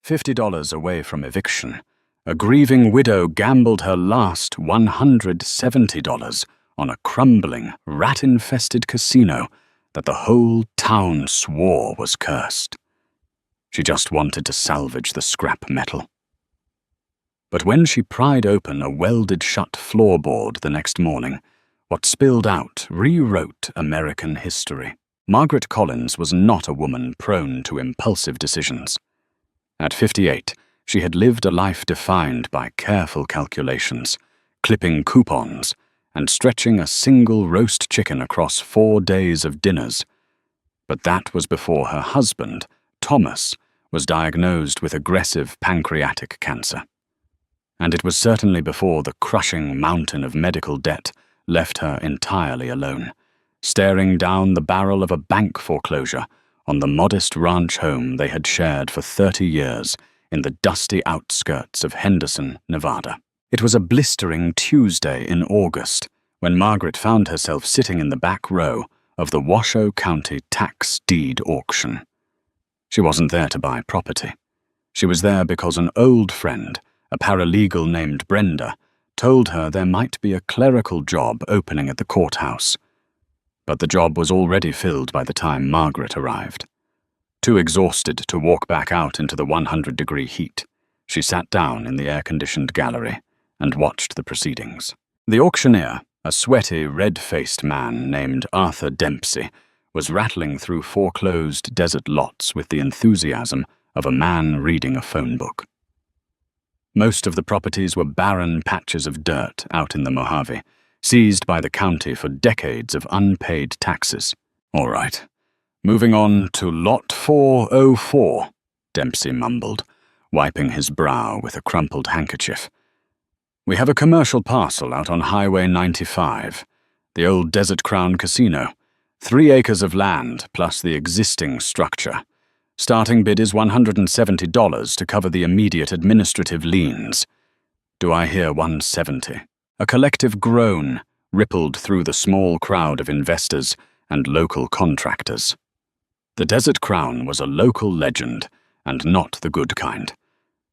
$50 away from eviction, a grieving widow gambled her last $170 on a crumbling, rat-infested casino that the whole town swore was cursed. She just wanted to salvage the scrap metal. But when she pried open a welded-shut floorboard the next morning, what spilled out rewrote American history. Margaret Collins was not a woman prone to impulsive decisions. At 58, she had lived a life defined by careful calculations, clipping coupons, and stretching a single roast chicken across 4 days of dinners. But that was before her husband, Thomas, was diagnosed with aggressive pancreatic cancer. And it was certainly before the crushing mountain of medical debt left her entirely alone, staring down the barrel of a bank foreclosure on the modest ranch home they had shared for 30 years in the dusty outskirts of Henderson, Nevada. It was a blistering Tuesday in August when Margaret found herself sitting in the back row of the Washoe County tax deed auction. She wasn't there to buy property. She was there because an old friend, a paralegal named Brenda, told her there might be a clerical job opening at the courthouse. But the job was already filled by the time Margaret arrived. Too exhausted to walk back out into the 100-degree heat, she sat down in the air-conditioned gallery and watched the proceedings. The auctioneer, a sweaty, red-faced man named Arthur Dempsey, was rattling through foreclosed desert lots with the enthusiasm of a man reading a phone book. Most of the properties were barren patches of dirt out in the Mojave, seized by the county for decades of unpaid taxes. All right, moving on to Lot 404, Dempsey mumbled, wiping his brow with a crumpled handkerchief. We have a commercial parcel out on Highway 95, the old Desert Crown Casino, 3 acres of land plus the existing structure. Starting bid is $170 to cover the immediate administrative liens. Do I hear 170? A collective groan rippled through the small crowd of investors and local contractors. The Desert Crown was a local legend, and not the good kind.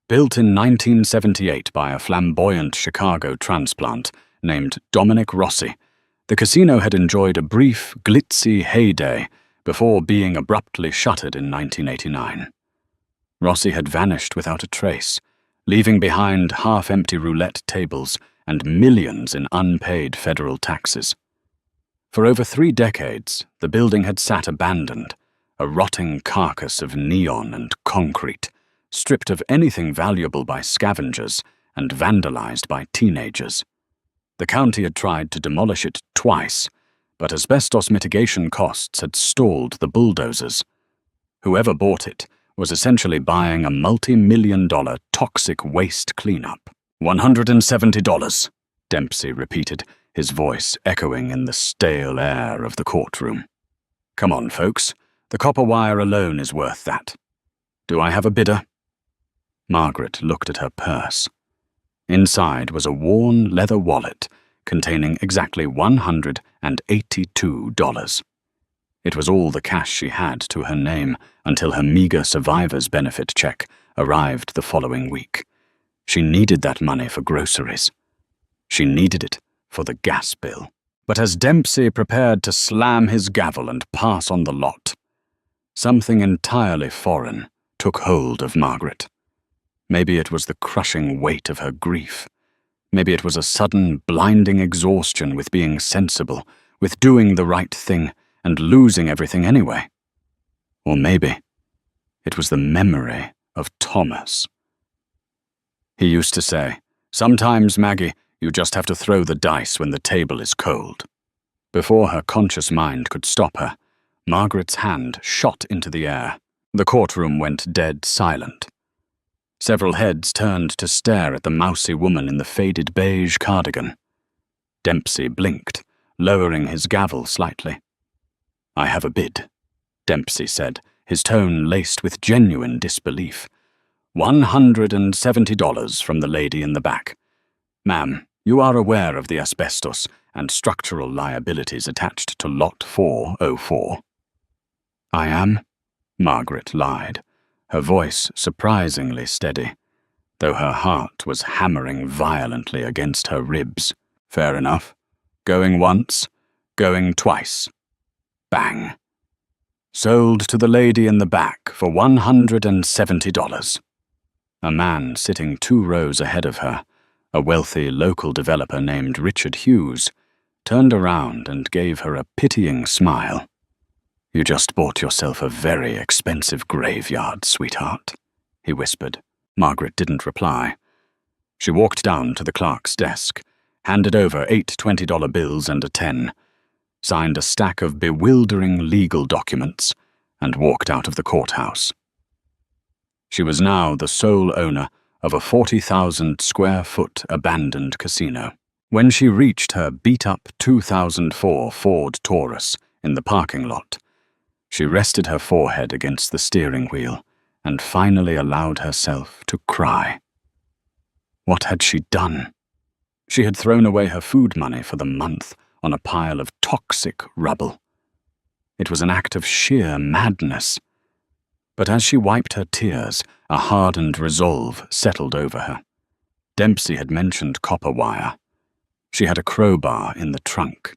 Built in 1978 by a flamboyant Chicago transplant named Dominic Rossi, the casino had enjoyed a brief, glitzy heyday before being abruptly shuttered in 1989. Rossi had vanished without a trace, leaving behind half-empty roulette tables and millions in unpaid federal taxes. For over 3 decades, the building had sat abandoned, a rotting carcass of neon and concrete, stripped of anything valuable by scavengers and vandalized by teenagers. The county had tried to demolish it twice, but asbestos mitigation costs had stalled the bulldozers. Whoever bought it was essentially buying a multi-million-dollar toxic waste cleanup. $170, Dempsey repeated, his voice echoing in the stale air of the courtroom. Come on, folks. The copper wire alone is worth that. Do I have a bidder? Margaret looked at her purse. Inside was a worn leather wallet containing exactly $182. It was all the cash she had to her name until her meager survivor's benefit check arrived the following week. She needed that money for groceries. She needed it for the gas bill. But as Dempsey prepared to slam his gavel and pass on the lot, something entirely foreign took hold of Margaret. Maybe it was the crushing weight of her grief. Maybe it was a sudden, blinding exhaustion with being sensible, with doing the right thing, and losing everything anyway. Or maybe it was the memory of Thomas. He used to say, "Sometimes, Maggie, you just have to throw the dice when the table is cold." Before her conscious mind could stop her, Margaret's hand shot into the air. The courtroom went dead silent. Several heads turned to stare at the mousy woman in the faded beige cardigan. Dempsey blinked, lowering his gavel slightly. "I have a bid," Dempsey said, his tone laced with genuine disbelief. $170 from the lady in the back. Ma'am, you are aware of the asbestos and structural liabilities attached to Lot 404. I am, Margaret lied, her voice surprisingly steady, though her heart was hammering violently against her ribs. Fair enough. Going once, going twice. Bang. Sold to the lady in the back for $170. A man sitting 2 rows ahead of her, a wealthy local developer named Richard Hughes, turned around and gave her a pitying smile. "You just bought yourself a very expensive graveyard, sweetheart," he whispered. Margaret didn't reply. She walked down to the clerk's desk, handed over 8 $20 bills and a 10, signed a stack of bewildering legal documents, and walked out of the courthouse. She was now the sole owner of a 40,000-square-foot abandoned casino. When she reached her beat-up 2004 Ford Taurus in the parking lot, she rested her forehead against the steering wheel and finally allowed herself to cry. What had she done? She had thrown away her food money for the month on a pile of toxic rubble. It was an act of sheer madness. But as she wiped her tears, a hardened resolve settled over her. Dempsey had mentioned copper wire. She had a crowbar in the trunk.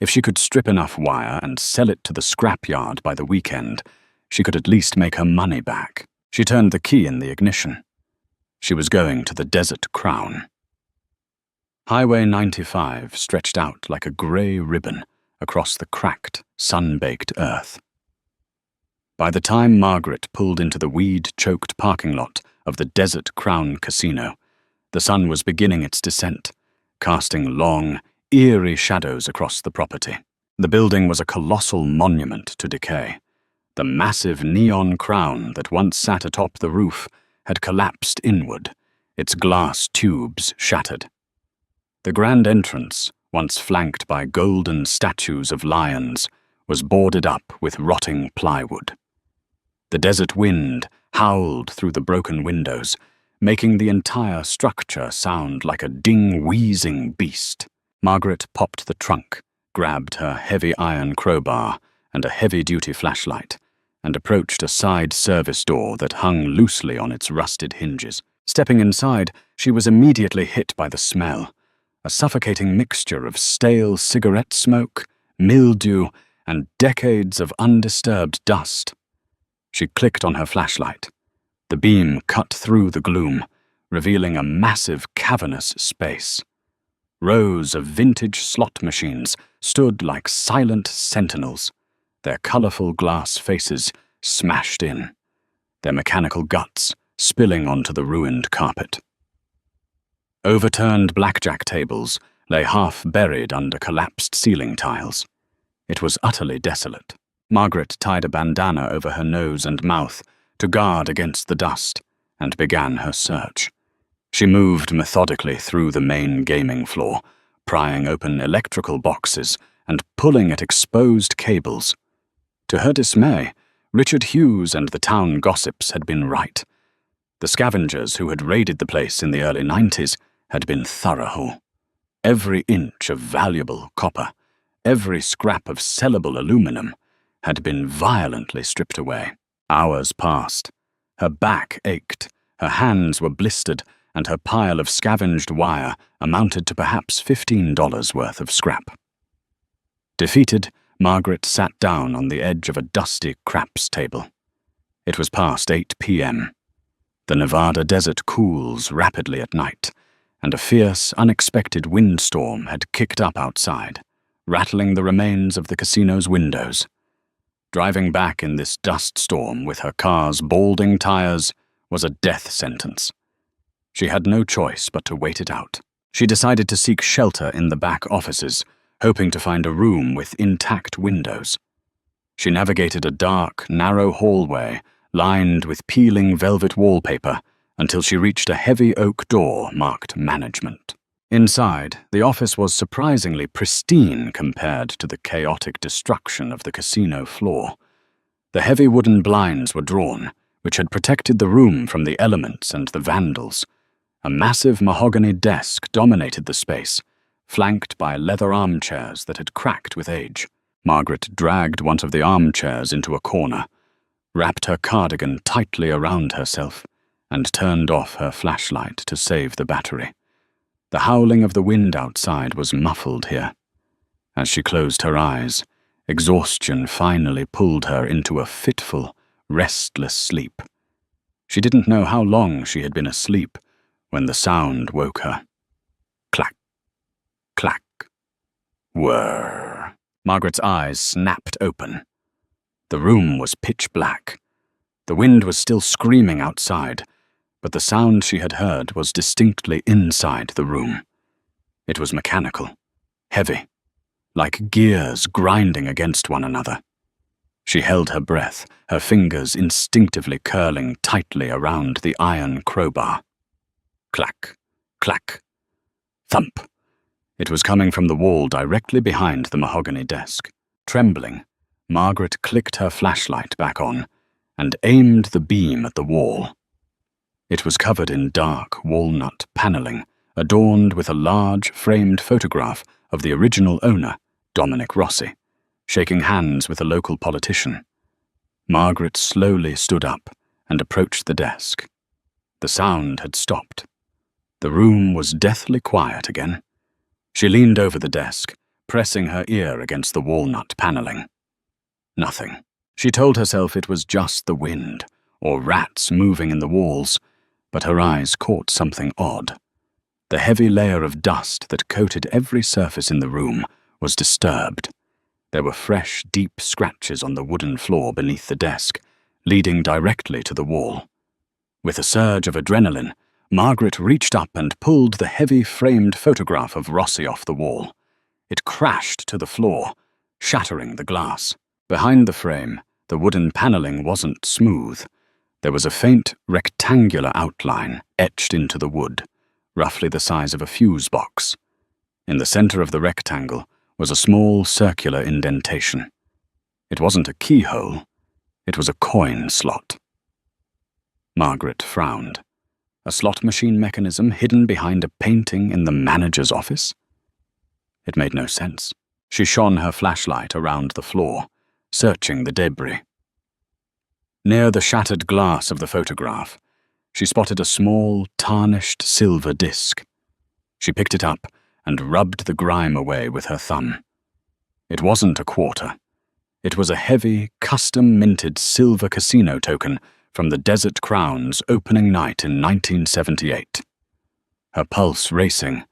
If she could strip enough wire and sell it to the scrapyard by the weekend, she could at least make her money back. She turned the key in the ignition. She was going to the Desert Crown. Highway 95 stretched out like a grey ribbon across the cracked, sun-baked earth. By the time Margaret pulled into the weed-choked parking lot of the Desert Crown Casino, the sun was beginning its descent, casting long, eerie shadows across the property. The building was a colossal monument to decay. The massive neon crown that once sat atop the roof had collapsed inward, its glass tubes shattered. The grand entrance, once flanked by golden statues of lions, was boarded up with rotting plywood. The desert wind howled through the broken windows, making the entire structure sound like a ding-wheezing beast. Margaret popped the trunk, grabbed her heavy iron crowbar and a heavy-duty flashlight, and approached a side service door that hung loosely on its rusted hinges. Stepping inside, she was immediately hit by the smell, a suffocating mixture of stale cigarette smoke, mildew, and decades of undisturbed dust. She clicked on her flashlight. The beam cut through the gloom, revealing a massive cavernous space. Rows of vintage slot machines stood like silent sentinels, their colorful glass faces smashed in, their mechanical guts spilling onto the ruined carpet. Overturned blackjack tables lay half-buried under collapsed ceiling tiles. It was utterly desolate. Margaret tied a bandana over her nose and mouth to guard against the dust and began her search. She moved methodically through the main gaming floor, prying open electrical boxes and pulling at exposed cables. To her dismay, Richard Hughes and the town gossips had been right. The scavengers who had raided the place in the early 90s had been thorough. Every inch of valuable copper, every scrap of sellable aluminum, had been violently stripped away. Hours passed. Her back ached, her hands were blistered, and her pile of scavenged wire amounted to perhaps $15 worth of scrap. Defeated, Margaret sat down on the edge of a dusty craps table. It was past 8 p.m. The Nevada desert cools rapidly at night, and a fierce, unexpected windstorm had kicked up outside, rattling the remains of the casino's windows. Driving back in this dust storm with her car's balding tires was a death sentence. She had no choice but to wait it out. She decided to seek shelter in the back offices, hoping to find a room with intact windows. She navigated a dark, narrow hallway lined with peeling velvet wallpaper until she reached a heavy oak door marked Management. Inside, the office was surprisingly pristine compared to the chaotic destruction of the casino floor. The heavy wooden blinds were drawn, which had protected the room from the elements and the vandals. A massive mahogany desk dominated the space, flanked by leather armchairs that had cracked with age. Margaret dragged one of the armchairs into a corner. wrapped her cardigan tightly around herself, and turned off her flashlight to save the battery. The howling of the wind outside was muffled here. As she closed her eyes, exhaustion finally pulled her into a fitful, restless sleep. She didn't know how long she had been asleep when the sound woke her. Clack, clack, whirr. Margaret's eyes snapped open. The room was pitch black. The wind was still screaming outside, but the sound she had heard was distinctly inside the room. It was mechanical, heavy, like gears grinding against one another. She held her breath, her fingers instinctively curling tightly around the iron crowbar. Clack, clack, thump. It was coming from the wall directly behind the mahogany desk. Trembling, Margaret clicked her flashlight back on and aimed the beam at the wall. It was covered in dark walnut paneling, adorned with a large framed photograph of the original owner, Dominic Rossi, shaking hands with a local politician. Margaret slowly stood up and approached the desk. The sound had stopped. The room was deathly quiet again. She leaned over the desk, pressing her ear against the walnut paneling. Nothing. She told herself it was just the wind, or rats moving in the walls, but her eyes caught something odd. The heavy layer of dust that coated every surface in the room was disturbed. There were fresh, deep scratches on the wooden floor beneath the desk, leading directly to the wall. With a surge of adrenaline, Margaret reached up and pulled the heavy framed photograph of Rossi off the wall. It crashed to the floor, shattering the glass. Behind the frame, the wooden paneling wasn't smooth. There was a faint, rectangular outline etched into the wood, roughly the size of a fuse box. In the center of the rectangle was a small circular indentation. It wasn't a keyhole, it was a coin slot. Margaret frowned. A slot machine mechanism hidden behind a painting in the manager's office? It made no sense. She shone her flashlight around the floor, searching the debris. Near the shattered glass of the photograph, she spotted a small, tarnished silver disc. She picked it up and rubbed the grime away with her thumb. It wasn't a quarter. It was a heavy, custom-minted silver casino token from the Desert Crown's opening night in 1978. Her pulse racing,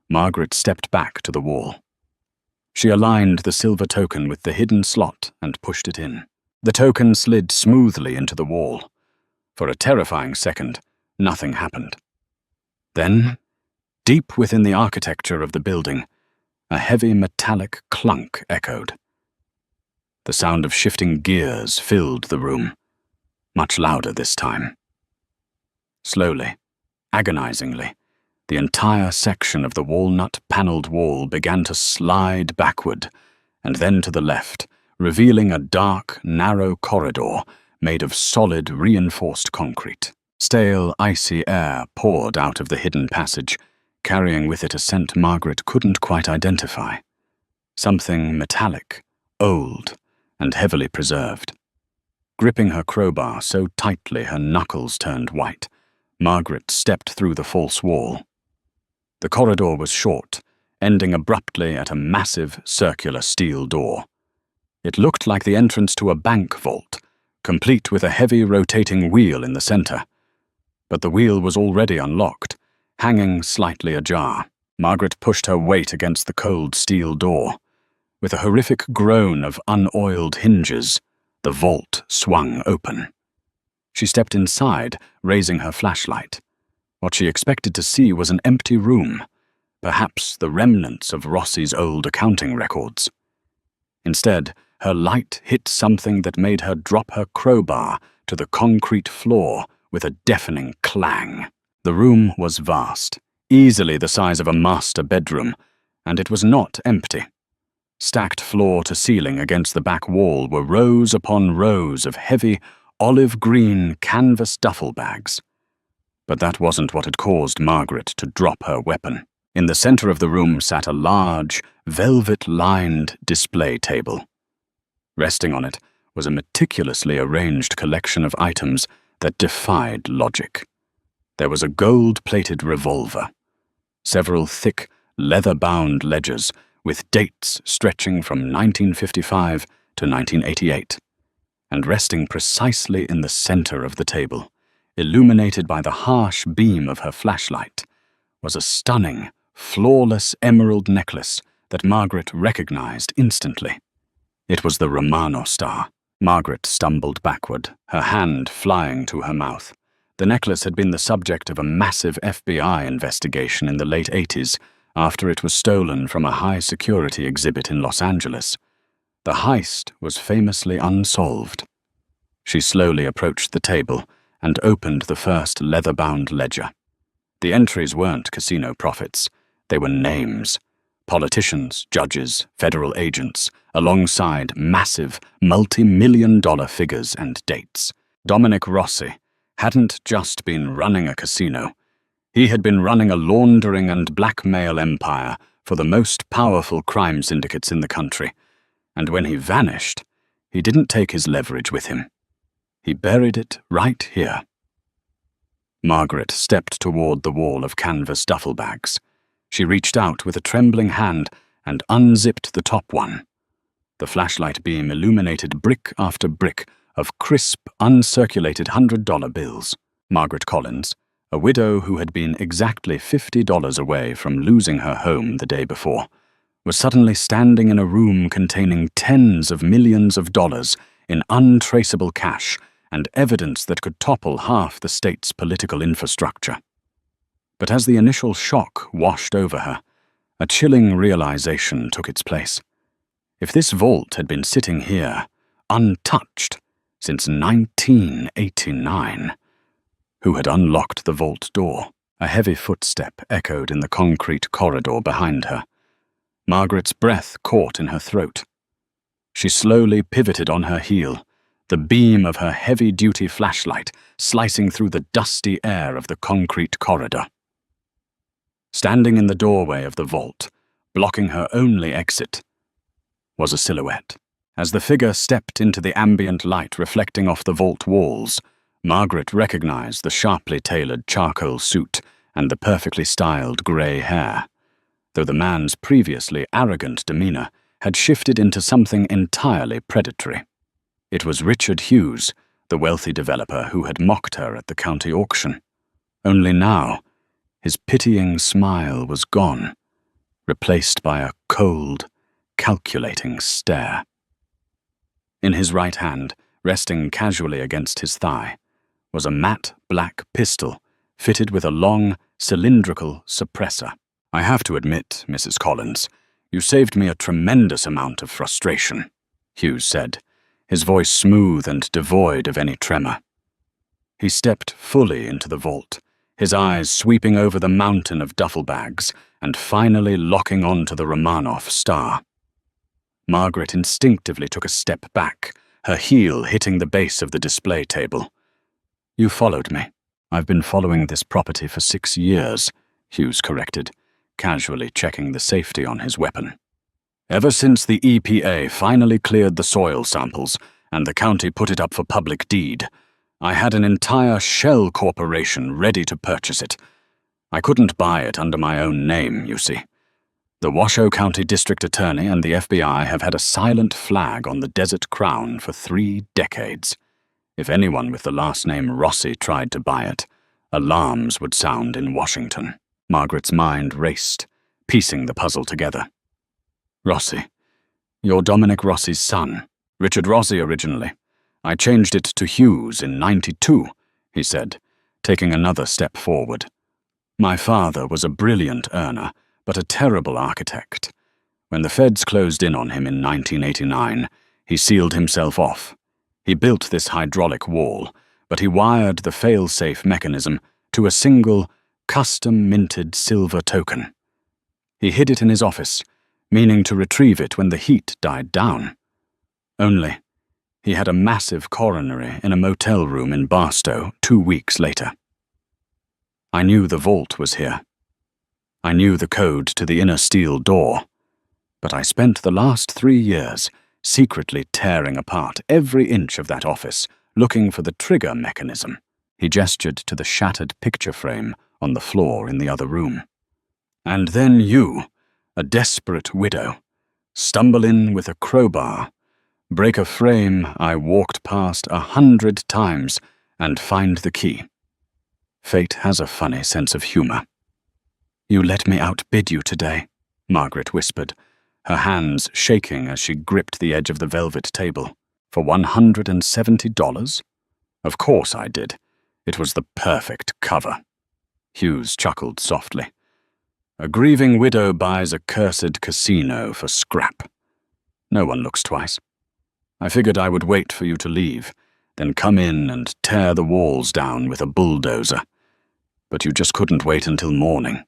Margaret stepped back to the wall. She aligned the silver token with the hidden slot and pushed it in. The token slid smoothly into the wall. For a terrifying second, nothing happened. Then, deep within the architecture of the building, a heavy metallic clunk echoed. The sound of shifting gears filled the room, much louder this time. Slowly, agonizingly, the entire section of the walnut-paneled wall began to slide backward, and then to the left, revealing a dark, narrow corridor made of solid, reinforced concrete. Stale, icy air poured out of the hidden passage, carrying with it a scent Margaret couldn't quite identify. Something metallic, old, and heavily preserved. Gripping her crowbar so tightly her knuckles turned white, Margaret stepped through the false wall. The corridor was short, ending abruptly at a massive, circular steel door. It looked like the entrance to a bank vault, complete with a heavy rotating wheel in the center. But the wheel was already unlocked, hanging slightly ajar. Margaret pushed her weight against the cold steel door. With a horrific groan of unoiled hinges, the vault swung open. She stepped inside, raising her flashlight. What she expected to see was an empty room, perhaps the remnants of Rossi's old accounting records. Instead, her light hit something that made her drop her crowbar to the concrete floor with a deafening clang. The room was vast, easily the size of a master bedroom, and it was not empty. Stacked floor to ceiling against the back wall were rows upon rows of heavy, olive-green canvas duffel bags. But that wasn't what had caused Margaret to drop her weapon. In the center of the room sat a large, velvet-lined display table. Resting on it was a meticulously arranged collection of items that defied logic. There was a gold-plated revolver, several thick, leather-bound ledgers with dates stretching from 1955 to 1988, and resting precisely in the center of the table, illuminated by the harsh beam of her flashlight, was a stunning, flawless emerald necklace that Margaret recognized instantly. It was the Romano star. Margaret stumbled backward, her hand flying to her mouth. The necklace had been the subject of a massive FBI investigation in the late 80s after it was stolen from a high-security exhibit in Los Angeles. The heist was famously unsolved. She slowly approached the table and opened the first leather-bound ledger. The entries weren't casino profits. They were names. Politicians, judges, federal agents, alongside massive, multi-million-dollar figures and dates. Dominic Rossi hadn't just been running a casino. He had been running a laundering and blackmail empire for the most powerful crime syndicates in the country. And when he vanished, he didn't take his leverage with him. He buried it right here. Margaret stepped toward the wall of canvas duffel bags. She reached out with a trembling hand and unzipped the top one. The flashlight beam illuminated brick after brick of crisp, uncirculated $100 bills. Margaret Collins, a widow who had been exactly $50 away from losing her home the day before, was suddenly standing in a room containing tens of millions of dollars in untraceable cash and evidence that could topple half the state's political infrastructure. But as the initial shock washed over her, a chilling realization took its place. If this vault had been sitting here, untouched, since 1989, who had unlocked the vault door? A heavy footstep echoed in the concrete corridor behind her. Margaret's breath caught in her throat. She slowly pivoted on her heel, the beam of her heavy-duty flashlight slicing through the dusty air of the concrete corridor. Standing in the doorway of the vault, blocking her only exit, was a silhouette. As the figure stepped into the ambient light reflecting off the vault walls, Margaret recognized the sharply tailored charcoal suit and the perfectly styled grey hair, though the man's previously arrogant demeanor had shifted into something entirely predatory. It was Richard Hughes, the wealthy developer who had mocked her at the county auction. Only now, his pitying smile was gone, replaced by a cold, calculating stare. In his right hand, resting casually against his thigh, was a matte black pistol fitted with a long, cylindrical suppressor. "I have to admit, Mrs. Collins, you saved me a tremendous amount of frustration," Hughes said, his voice smooth and devoid of any tremor. He stepped fully into the vault, his eyes sweeping over the mountain of duffel bags and finally locking onto the Romanov star. Margaret instinctively took a step back, her heel hitting the base of the display table. "You followed me. I've been following this property for 6 years, Hughes corrected, casually checking the safety on his weapon. "Ever since the EPA finally cleared the soil samples and the county put it up for public deed, I had an entire shell corporation ready to purchase it. I couldn't buy it under my own name, you see. The Washoe County District Attorney and the FBI have had a silent flag on the Desert Crown for 3 decades. If anyone with the last name Rossi tried to buy it, alarms would sound in Washington." Margaret's mind raced, piecing the puzzle together. "Rossi. You're Dominic Rossi's son. Richard Rossi originally. I changed it to Hughes in '92, he said, taking another step forward. "My father was a brilliant earner, but a terrible architect. When the feds closed in on him in 1989, he sealed himself off. He built this hydraulic wall, but he wired the fail-safe mechanism to a single, custom-minted silver token. He hid it in his office, meaning to retrieve it when the heat died down. Only, he had a massive coronary in a motel room in Barstow 2 weeks later. I knew the vault was here. I knew the code to the inner steel door, but I spent the last 3 years secretly tearing apart every inch of that office, looking for the trigger mechanism. He gestured to the shattered picture frame on the floor in the other room. And then you, a desperate widow, stumble in with a crowbar, break a frame I walked past 100 times, and find the key. Fate has a funny sense of humor. "You let me outbid you today," Margaret whispered, her hands shaking as she gripped the edge of the velvet table. "For $170? Of course I did. It was the perfect cover." Hughes chuckled softly. "A grieving widow buys a cursed casino for scrap. No one looks twice. I figured I would wait for you to leave, then come in and tear the walls down with a bulldozer. But you just couldn't wait until morning,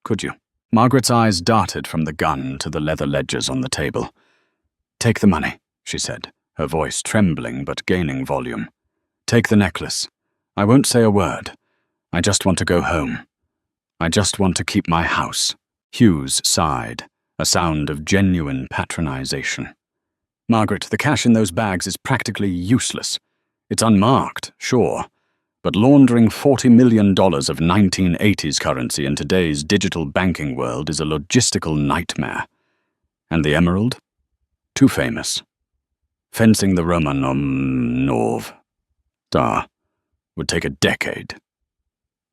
could you?" Margaret's eyes darted from the gun to the leather ledgers on the table. "Take the money," she said, her voice trembling but gaining volume. "Take the necklace. I won't say a word. I just want to go home. I just want to keep my house." Hughes sighed, a sound of genuine patronization. "Margaret, the cash in those bags is practically useless. It's unmarked, sure, but laundering $40 million of 1980s currency in today's digital banking world is a logistical nightmare. And the emerald? Too famous. Fencing the Romanov would take a decade."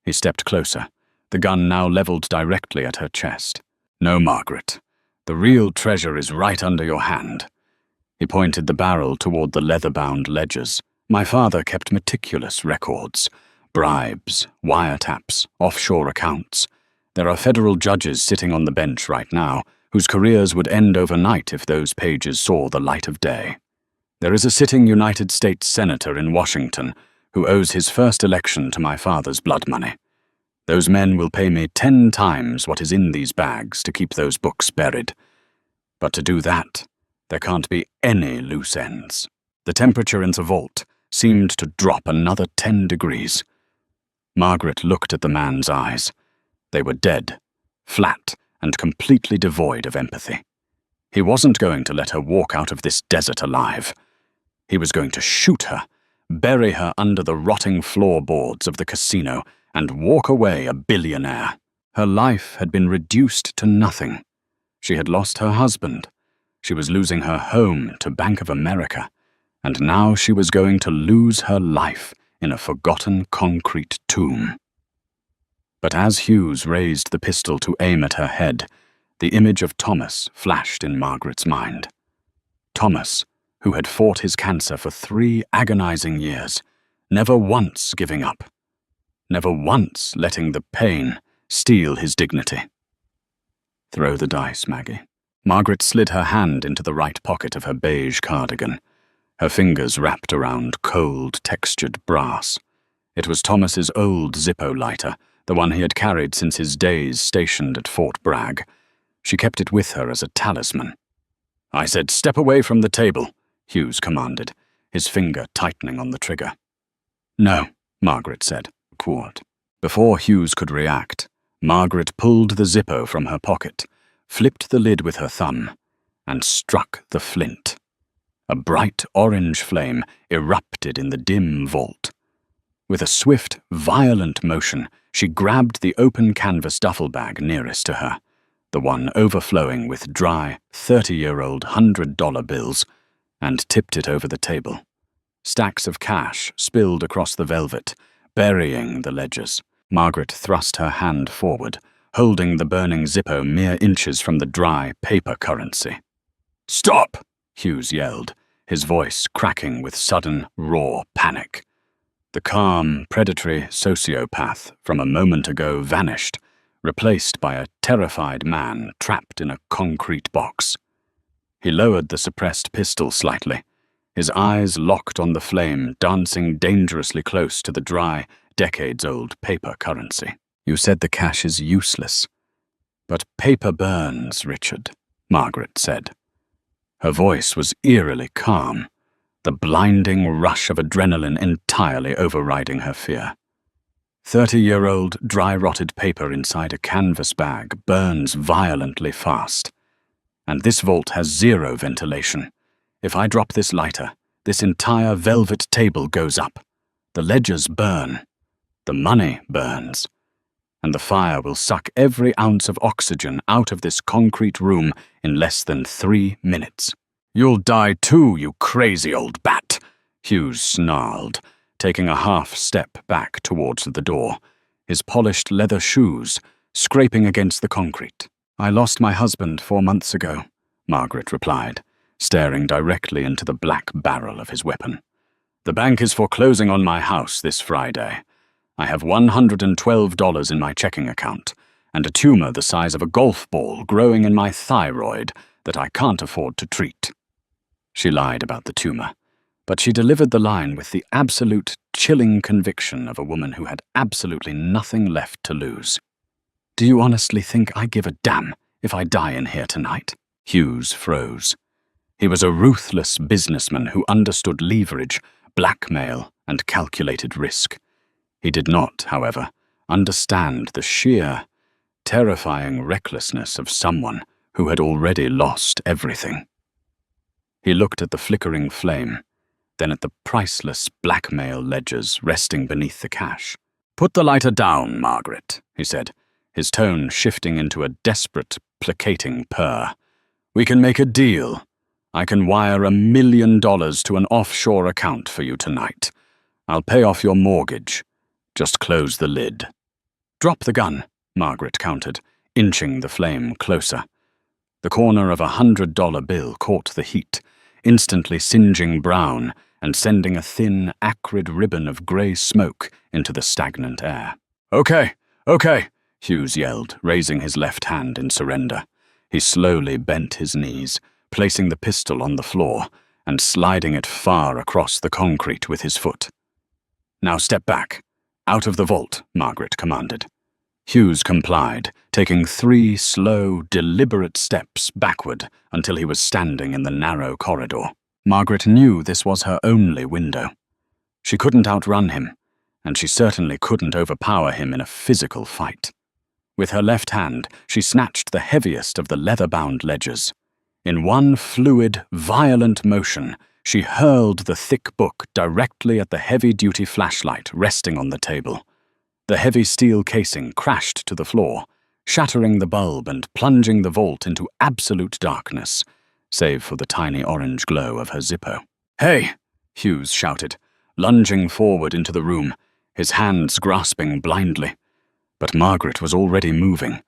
He stepped closer, the gun now leveled directly at her chest. "No, Margaret. The real treasure is right under your hand." He pointed the barrel toward the leather-bound ledgers. "My father kept meticulous records. Bribes, wiretaps, offshore accounts. There are federal judges sitting on the bench right now whose careers would end overnight if those pages saw the light of day. There is a sitting United States Senator in Washington who owes his first election to my father's blood money. Those men will pay me 10 times what is in these bags to keep those books buried. But to do that, there can't be any loose ends." The temperature in the vault seemed to drop another 10 degrees. Margaret looked at the man's eyes. They were dead, flat, and completely devoid of empathy. He wasn't going to let her walk out of this desert alive. He was going to shoot her, bury her under the rotting floorboards of the casino, and walk away a billionaire. Her life had been reduced to nothing. She had lost her husband. She was losing her home to Bank of America. And now she was going to lose her life in a forgotten concrete tomb. But as Hughes raised the pistol to aim at her head, the image of Thomas flashed in Margaret's mind. Thomas, who had fought his cancer for 3 agonizing years, never once giving up, never once letting the pain steal his dignity. "Throw the dice, Maggie." Margaret slid her hand into the right pocket of her beige cardigan, her fingers wrapped around cold, textured brass. It was Thomas's old Zippo lighter, the one he had carried since his days stationed at Fort Bragg. She kept it with her as a talisman. "I said, step away from the table," Hughes commanded, his finger tightening on the trigger. "No," Margaret said, quart. Before Hughes could react, Margaret pulled the Zippo from her pocket, flipped the lid with her thumb, and struck the flint. A bright orange flame erupted in the dim vault. With a swift, violent motion, she grabbed the open canvas duffel bag nearest to her, the one overflowing with dry, 30-year-old $100 bills, and tipped it over the table. Stacks of cash spilled across the velvet, burying the ledgers. Margaret thrust her hand forward, holding the burning Zippo mere inches from the dry paper currency. "Stop!" Hughes yelled, his voice cracking with sudden, raw panic. The calm, predatory sociopath from a moment ago vanished, replaced by a terrified man trapped in a concrete box. He lowered the suppressed pistol slightly, his eyes locked on the flame dancing dangerously close to the dry, decades-old paper currency. "You said the cash is useless. But paper burns, Richard," Margaret said. Her voice was eerily calm, the blinding rush of adrenaline entirely overriding her fear. 30-year-old dry-rotted paper inside a canvas bag burns violently fast. And this vault has zero ventilation. If I drop this lighter, this entire velvet table goes up. The ledgers burn. The money burns. And the fire will suck every ounce of oxygen out of this concrete room in less than 3 minutes. You'll die too, you crazy old bat, Hughes snarled, taking a half step back towards the door, his polished leather shoes scraping against the concrete. I lost my husband 4 months ago, Margaret replied, staring directly into the black barrel of his weapon. The bank is foreclosing on my house this Friday. I have $112 in my checking account, and a tumor the size of a golf ball growing in my thyroid that I can't afford to treat. She lied about the tumor, but she delivered the line with the absolute chilling conviction of a woman who had absolutely nothing left to lose. Do you honestly think I give a damn if I die in here tonight? Hughes froze. He was a ruthless businessman who understood leverage, blackmail, and calculated risk. He did not, however, understand the sheer, terrifying recklessness of someone who had already lost everything. He looked at the flickering flame, then at the priceless blackmail ledgers resting beneath the cash. "Put the lighter down, Margaret," he said, his tone shifting into a desperate, placating purr. "We can make a deal. I can wire $1 million to an offshore account for you tonight. I'll pay off your mortgage. Just close the lid." "Drop the gun," Margaret countered, inching the flame closer. The corner of a $100 bill caught the heat, instantly singeing brown and sending a thin, acrid ribbon of grey smoke into the stagnant air. Okay, Hughes yelled, raising his left hand in surrender. He slowly bent his knees, placing the pistol on the floor and sliding it far across the concrete with his foot. "Now step back. Out of the vault," Margaret commanded. Hughes complied, taking 3 slow, deliberate steps backward until he was standing in the narrow corridor. Margaret knew this was her only window. She couldn't outrun him, and she certainly couldn't overpower him in a physical fight. With her left hand, she snatched the heaviest of the leather-bound ledgers. In one fluid, violent motion, she hurled the thick book directly at the heavy-duty flashlight resting on the table. The heavy steel casing crashed to the floor, shattering the bulb and plunging the vault into absolute darkness, save for the tiny orange glow of her Zippo. "Hey!" Hughes shouted, lunging forward into the room, his hands grasping blindly. But Margaret was already moving.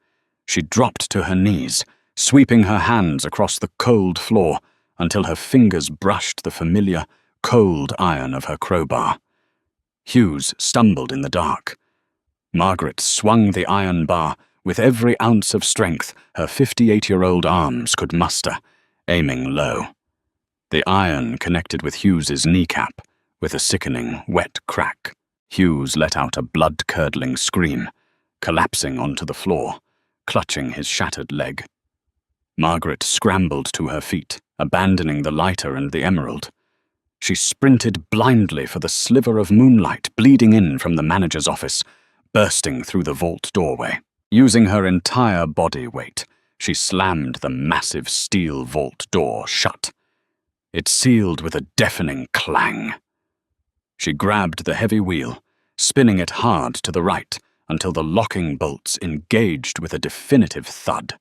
She dropped to her knees, sweeping her hands across the cold floor until her fingers brushed the familiar, cold iron of her crowbar. Hughes stumbled in the dark. Margaret swung the iron bar with every ounce of strength her 58-year-old arms could muster, aiming low. The iron connected with Hughes's kneecap with a sickening, wet crack. Hughes let out a blood-curdling scream, collapsing onto the floor, clutching his shattered leg. Margaret scrambled to her feet, abandoning the lighter and the emerald. She sprinted blindly for the sliver of moonlight bleeding in from the manager's office, bursting through the vault doorway. Using her entire body weight, she slammed the massive steel vault door shut. It sealed with a deafening clang. She grabbed the heavy wheel, spinning it hard to the right until the locking bolts engaged with a definitive thud.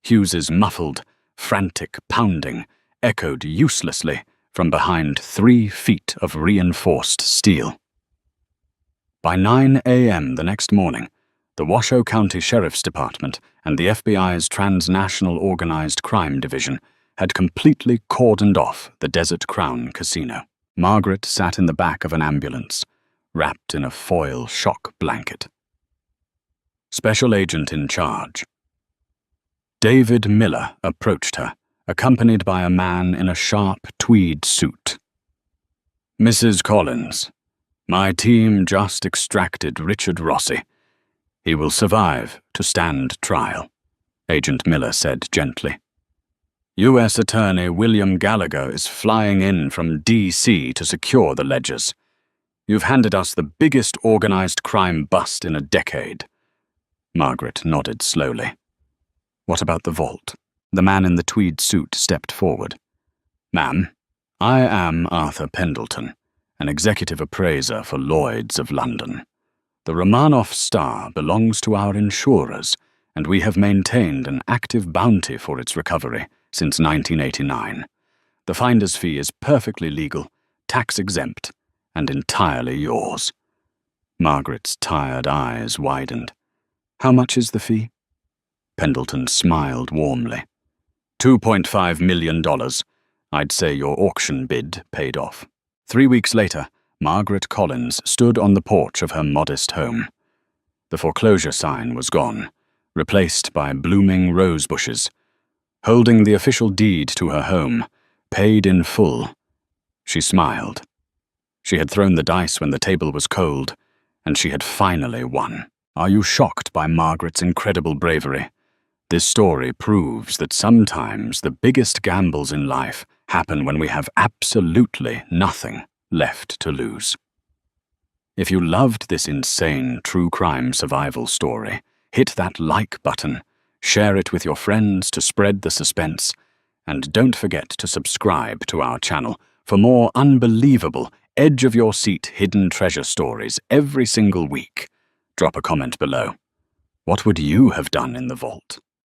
Hughes's muffled, frantic pounding echoed uselessly from behind 3 feet of reinforced steel. By 9 a.m. the next morning, the Washoe County Sheriff's Department and the FBI's Transnational Organized Crime Division had completely cordoned off the Desert Crown Casino. Margaret sat in the back of an ambulance, wrapped in a foil shock blanket. Special Agent in Charge. David Miller approached her, accompanied by a man in a sharp tweed suit. "Mrs. Collins, my team just extracted Richard Rossi. He will survive to stand trial," Agent Miller said gently. "U.S. Attorney William Gallagher is flying in from D.C. to secure the ledgers. You've handed us the biggest organized crime bust in a decade." Margaret nodded slowly. "What about the vault?" The man in the tweed suit stepped forward. Ma'am, I am Arthur Pendleton, an executive appraiser for Lloyd's of London. The Romanov Star belongs to our insurers, and we have maintained an active bounty for its recovery since 1989. The finder's fee is perfectly legal, tax-exempt, and entirely yours. Margaret's tired eyes widened. How much is the fee? Pendleton smiled warmly. $2.5 million. I'd say your auction bid paid off. 3 weeks later, Margaret Collins stood on the porch of her modest home. The foreclosure sign was gone, replaced by blooming rose bushes. Holding the official deed to her home, paid in full, she smiled. She had thrown the dice when the table was cold, and she had finally won. Are you shocked by Margaret's incredible bravery? This story proves that sometimes the biggest gambles in life happen when we have absolutely nothing left to lose. If you loved this insane true crime survival story, hit that like button, share it with your friends to spread the suspense, and don't forget to subscribe to our channel for more unbelievable, edge-of-your-seat hidden treasure stories every single week. Drop a comment below. What would you have done in the vault?